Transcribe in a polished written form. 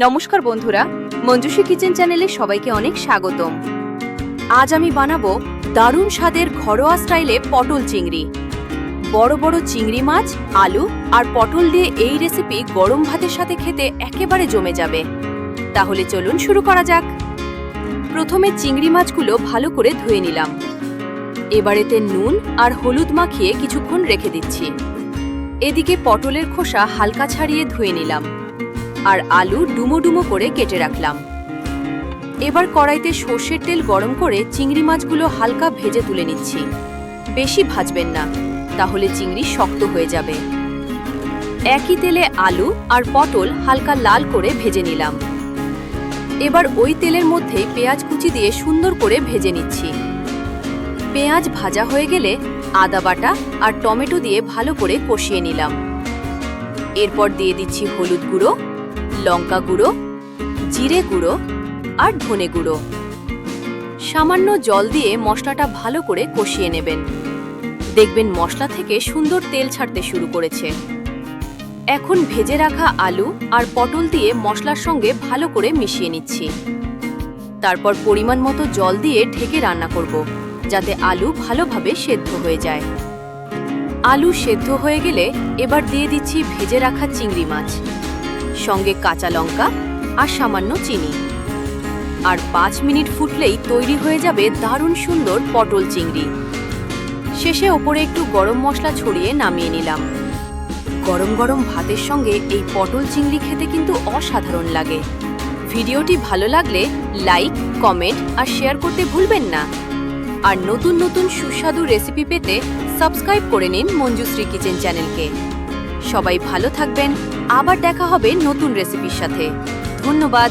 নমস্কার বন্ধুরা, মঞ্জুশ্রী কিচেন চ্যানেলে সবাইকে অনেক স্বাগতম। আজ আমি বানাবো দারুণ স্বাদের ঘরোয়া স্টাইলে পটল চিংড়ি। বড় বড় চিংড়ি মাছ, আলু আর পটল দিয়ে এই রেসিপি গরম ভাতের সাথে খেতে একেবারে জমে যাবে। তাহলে চলুন শুরু করা যাক। প্রথমে চিংড়ি মাছগুলো ভালো করে ধুয়ে নিলাম। এবারেতে নুন আর হলুদ মাখিয়ে কিছুক্ষণ রেখে দিচ্ছি। এদিকে পটলের খোসা হালকা ছাড়িয়ে ধুয়ে নিলাম আর আলু ডুমো ডুমো করে কেটে রাখলাম। এবার কড়াইতে সর্ষের তেল গরম করে চিংড়ি মাছগুলো হালকা ভেজে তুলে নিচ্ছি। বেশি ভাজবেন না, তাহলে চিংড়ি শক্ত হয়ে যাবে। একই তেলে আলু আর পটল হালকা লাল করে ভেজে নিলাম। এবার ওই তেলের মধ্যে পেঁয়াজ কুচি দিয়ে সুন্দর করে ভেজে নিচ্ছি। পেঁয়াজ ভাজা হয়ে গেলে আদা বাটা আর টমেটো দিয়ে ভালো করে কষিয়ে নিলাম। এরপর দিয়ে দিচ্ছি হলুদ গুঁড়ো, লঙ্কা গুঁড়ো, জিরে গুঁড়ো আর ধনে গুঁড়ো। সামান্য জল দিয়ে মশলাটা ভালো করে কষিয়ে নেবেন। দেখবেন মশলা থেকে সুন্দর তেল ছাড়তে শুরু করেছে। এখন ভেজে রাখা আলু আর পটল দিয়ে মশলার সঙ্গে ভালো করে মিশিয়ে নিচ্ছি। তারপর পরিমাণ মতো জল দিয়ে ঢেকে রান্না করব, যাতে আলু ভালোভাবে সেদ্ধ হয়ে যায়। আলু সেদ্ধ হয়ে গেলে এবার দিয়ে দিচ্ছি ভেজে রাখা চিংড়ি মাছ, সঙ্গে কাঁচা লঙ্কা আর সামান্য চিনি। আর 5 মিনিট ফুটলেই তৈরি হয়ে যাবে দারুণ সুন্দর পটল চিংড়ি। শেষে ওপরে একটু গরম মশলা ছড়িয়ে নামিয়ে নিলাম। গরম গরম ভাতের সঙ্গে এই পটল চিংড়ি খেতে কিন্তু অসাধারণ লাগে। ভিডিওটি ভালো লাগলে লাইক, কমেন্ট আর শেয়ার করতে ভুলবেন না। আর নতুন নতুন সুস্বাদু রেসিপি পেতে সাবস্ক্রাইব করে নিন মঞ্জুশ্রী কিচেন চ্যানেলকে। সবাই ভালো থাকবেন। আবার দেখা হবে নতুন রেসিপির সাথে। ধন্যবাদ।